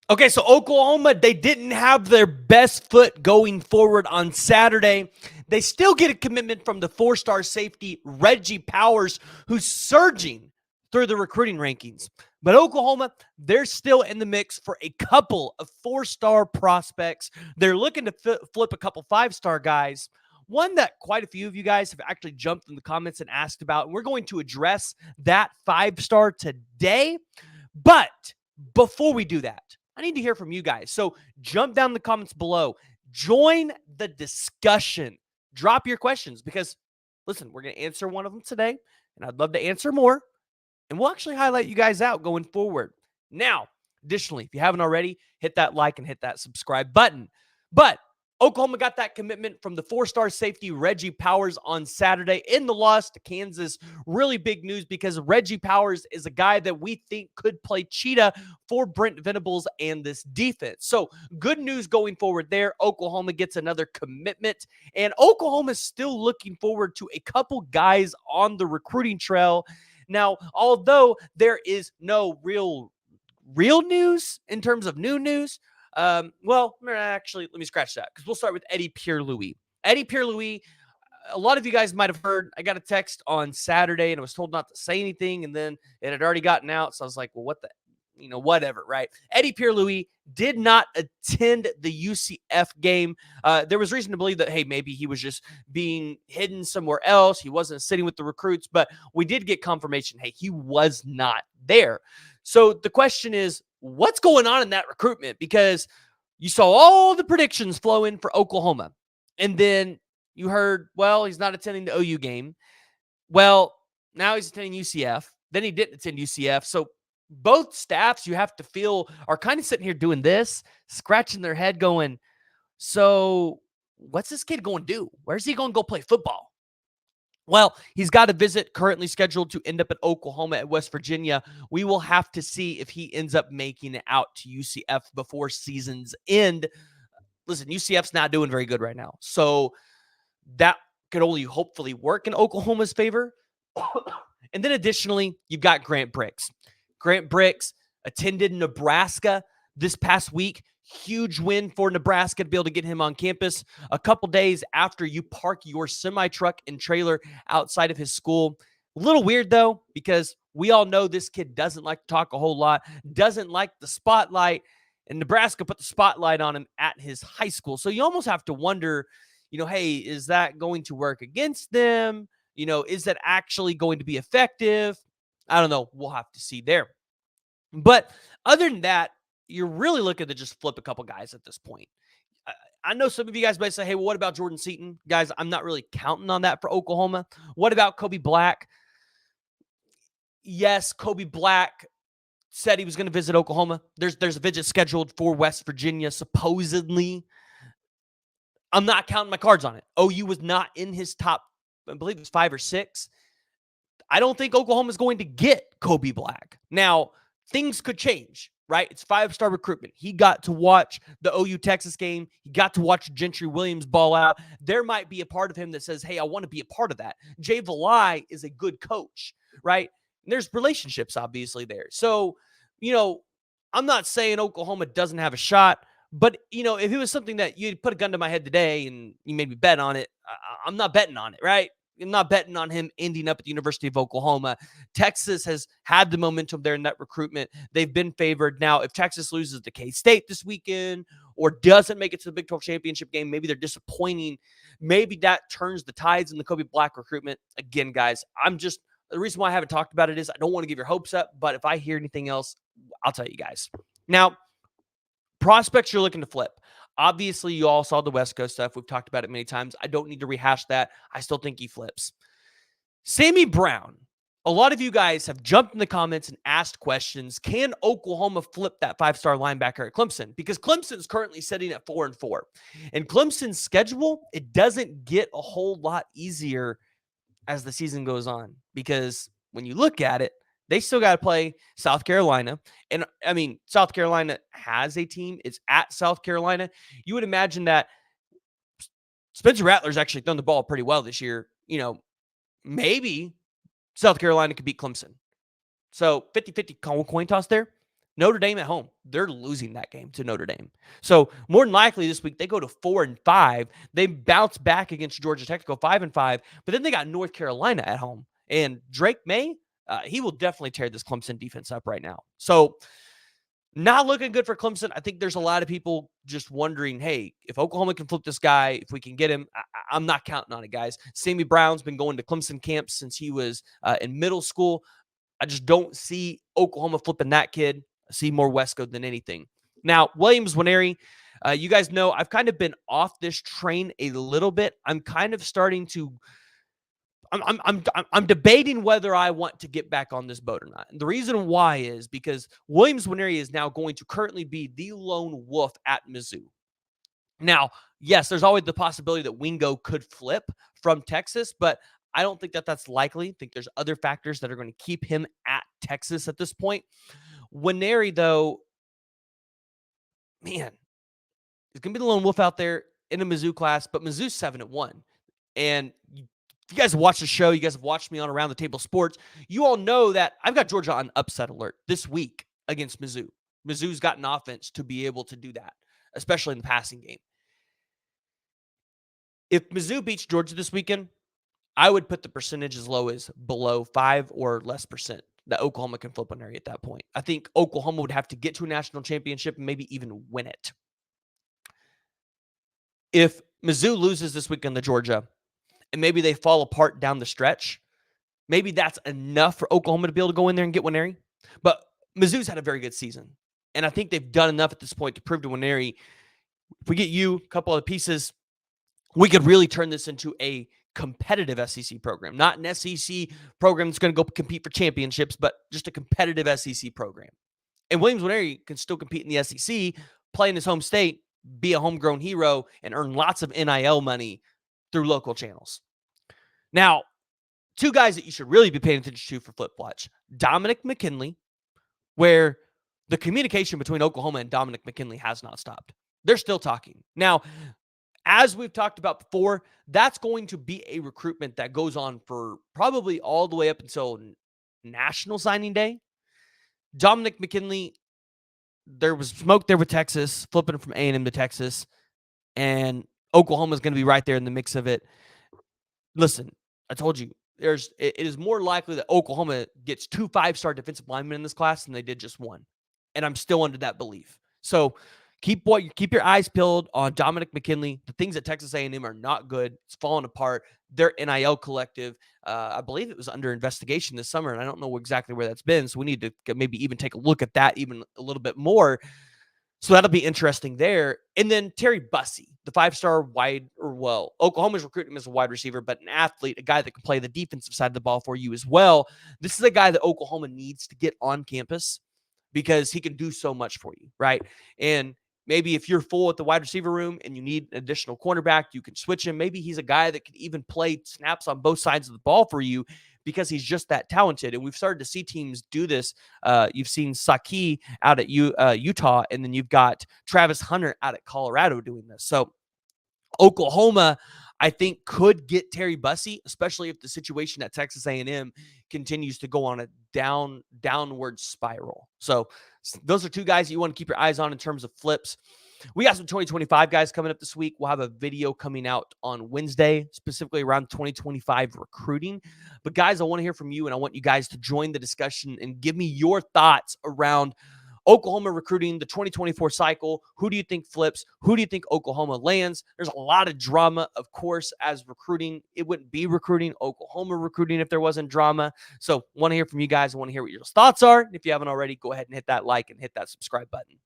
Okay, so Oklahoma, they didn't have their best foot going forward on Saturday. They still get a commitment from the four-star safety, Reggie Powers, who's surging through the recruiting rankings. But Oklahoma, they're still in the mix for a couple of four-star prospects. They're looking to flip a couple five-star guys. One that quite a few of you guys have actually jumped in the comments and asked about. And we're going to address that five-star today. But before we do that, I need to hear from you guys. So jump down in the comments below. Join the discussion. Drop your questions because, listen, we're going to answer one of them today, and I'd love to answer more. And we'll actually highlight you guys out going forward. Now, additionally, if you haven't already, hit that like and hit that subscribe button. But Oklahoma got that commitment from the four-star safety Reggie Powers on Saturday in the loss to Kansas. Really big news because Reggie Powers is a guy that we think could play cheetah for Brent Venables and this defense. So good news going forward there. Oklahoma gets another commitment, and Oklahoma is still looking forward to a couple guys on the recruiting trail. Now, although there is no real news in terms of new news, well, actually, let me scratch that because we'll start with Eddy Pierre-Louis. Eddy Pierre-Louis, a lot of you guys might have heard, I got a text on Saturday and I was told not to say anything, and then it had already gotten out. So I was like, well, what the, whatever, right? Eddy Pierre-Louis did not attend the UCF game. There was reason to believe that, hey, maybe he was just being hidden somewhere else. He wasn't sitting with the recruits, but we did get confirmation, hey, he was not there. So the question is, what's going on in that recruitment? Because you saw all the predictions flow in for Oklahoma. And then you heard, well, he's not attending the OU game. Well, now he's attending UCF. Then he didn't attend UCF. So both staffs, you have to feel, are kind of sitting here doing this, scratching their head going, so what's this kid going to do? Where's he going to go play football? Well, he's got a visit currently scheduled to end up at Oklahoma at West Virginia. We will have to see if he ends up making it out to UCF before season's end. Listen, UCF's not doing very good right now. So that could only hopefully work in Oklahoma's favor. And then additionally, you've got Grant Brix. Grant Brix attended Nebraska this past week. Huge win for Nebraska to be able to get him on campus a couple days after you park your semi-truck and trailer outside of his school. A little weird, though, because we all know this kid doesn't like to talk a whole lot, doesn't like the spotlight, and Nebraska put the spotlight on him at his high school. So you almost have to wonder, hey, is that going to work against them? Is that actually going to be effective? I don't know. We'll have to see there. But other than that, you're really looking to just flip a couple guys at this point. I know some of you guys might say, hey, well, what about Jordan Seaton? Guys, I'm not really counting on that for Oklahoma. What about Kobe Black? Yes, Kobe Black said he was going to visit Oklahoma. There's a visit scheduled for West Virginia, supposedly. I'm not counting my cards on it. OU was not in his top, I believe it was 5 or 6. I don't think Oklahoma's going to get Kobe Black. Now, things could change, right? It's 5-star recruitment. He got to watch the OU Texas game. He got to watch Gentry Williams ball out. There might be a part of him that says, hey, I want to be a part of that. Jay Valai is a good coach, right? And there's relationships, obviously, there. So, I'm not saying Oklahoma doesn't have a shot, but, if it was something that you'd put a gun to my head today and you made me bet on it, I'm not betting on it, right? I'm not betting on him ending up at the University of Oklahoma. Texas has had the momentum there in that recruitment. They've been favored. Now, if Texas loses to K-State this weekend or doesn't make it to the Big 12 championship game, maybe they're disappointing. Maybe that turns the tides in the Kobe Black recruitment. Again, guys, the reason why I haven't talked about it is I don't want to give your hopes up, but if I hear anything else, I'll tell you guys. Now, prospects you're looking to flip. Obviously, you all saw the West Coast stuff. We've talked about it many times. I don't need to rehash that. I still think he flips. Sammy Brown. A lot of you guys have jumped in the comments and asked questions. Can Oklahoma flip that 5-star linebacker at Clemson? Because Clemson's currently sitting at 4-4. And Clemson's schedule, it doesn't get a whole lot easier as the season goes on. Because when you look at it, they still got to play South Carolina. And, South Carolina has a team. It's at South Carolina. You would imagine that Spencer Rattler's actually thrown the ball pretty well this year. Maybe South Carolina could beat Clemson. So 50-50 coin toss there. Notre Dame at home. They're losing that game to Notre Dame. So more than likely this week they go to 4-5. They bounce back against Georgia Tech to go 5-5, but then they got North Carolina at home. And Drake May, he will definitely tear this Clemson defense up right now. So not looking good for Clemson. I think there's a lot of people just wondering, hey, if Oklahoma can flip this guy, if we can get him, I'm not counting on it, guys. Sammy Brown's been going to Clemson camps since he was in middle school. I just don't see Oklahoma flipping that kid. I see more Westco than anything. Now, Williams Nwaneri, you guys know I've kind of been off this train a little bit. I'm kind of starting to I'm debating whether I want to get back on this boat or not. And the reason why is because Williams Nwaneri is now going to currently be the lone wolf at Mizzou. Now, yes, there's always the possibility that Wingo could flip from Texas, but I don't think that that's likely. I think there's other factors that are going to keep him at Texas at this point. Nwaneri, though, man, he's going to be the lone wolf out there in a Mizzou class, but Mizzou's 7-1. And if you guys have watched the show, you guys have watched me on Around the Table Sports, you all know that I've got Georgia on upset alert this week against Mizzou. Mizzou's got an offense to be able to do that, especially in the passing game. If Mizzou beats Georgia this weekend, I would put the percentage as low as below 5 or less percent that Oklahoma can flip Nwaneri at that point. I think Oklahoma would have to get to a national championship and maybe even win it. If Mizzou loses this weekend to Georgia, and maybe they fall apart down the stretch, maybe that's enough for Oklahoma to be able to go in there and get Nwaneri. But Mizzou's had a very good season. And I think they've done enough at this point to prove to Nwaneri, if we get you a couple of pieces, we could really turn this into a competitive SEC program. Not an SEC program that's going to go compete for championships, but just a competitive SEC program. And Williams Nwaneri can still compete in the SEC, play in his home state, be a homegrown hero, and earn lots of NIL money through local channels. Now, two guys that you should really be paying attention to for Flip Watch. Dominic McKinley, where the communication between Oklahoma and Dominic McKinley has not stopped. They're still talking. Now, as we've talked about before, that's going to be a recruitment that goes on for probably all the way up until National Signing Day. Dominic McKinley, there was smoke there with Texas, flipping from A&M to Texas, and Oklahoma's going to be right there in the mix of it. Listen, I told you, it is more likely that Oklahoma gets 2 5-star defensive linemen in this class than they did just one. And I'm still under that belief. So keep your eyes peeled on Dominic McKinley. The things at Texas A&M are not good. It's falling apart. Their NIL collective, I believe it was under investigation this summer, and I don't know exactly where that's been. So we need to maybe even take a look at that even a little bit more. So that'll be interesting there. And then Terry Bussey, the 5-star Oklahoma's recruiting him as a wide receiver, but an athlete, a guy that can play the defensive side of the ball for you as well. This is a guy that Oklahoma needs to get on campus because he can do so much for you, right? And maybe if you're full at the wide receiver room and you need an additional cornerback, you can switch him. Maybe he's a guy that can even play snaps on both sides of the ball for you because he's just that talented. And we've started to see teams do this. You've seen Saki out at Utah, and then you've got Travis Hunter out at Colorado doing this. So Oklahoma, I think, could get Terry Bussey, especially if the situation at Texas A&M continues to go on a downward spiral. So those are two guys that you want to keep your eyes on in terms of flips. We got some 2025 guys coming up this week. We'll have a video coming out on Wednesday, specifically around 2025 recruiting. But guys, I want to hear from you, and I want you guys to join the discussion and give me your thoughts around Oklahoma recruiting, the 2024 cycle. Who do you think flips? Who do you think Oklahoma lands? There's a lot of drama, of course, as recruiting. It wouldn't be recruiting, Oklahoma recruiting, if there wasn't drama. So want to hear from you guys. I want to hear what your thoughts are. If you haven't already, go ahead and hit that like and hit that subscribe button.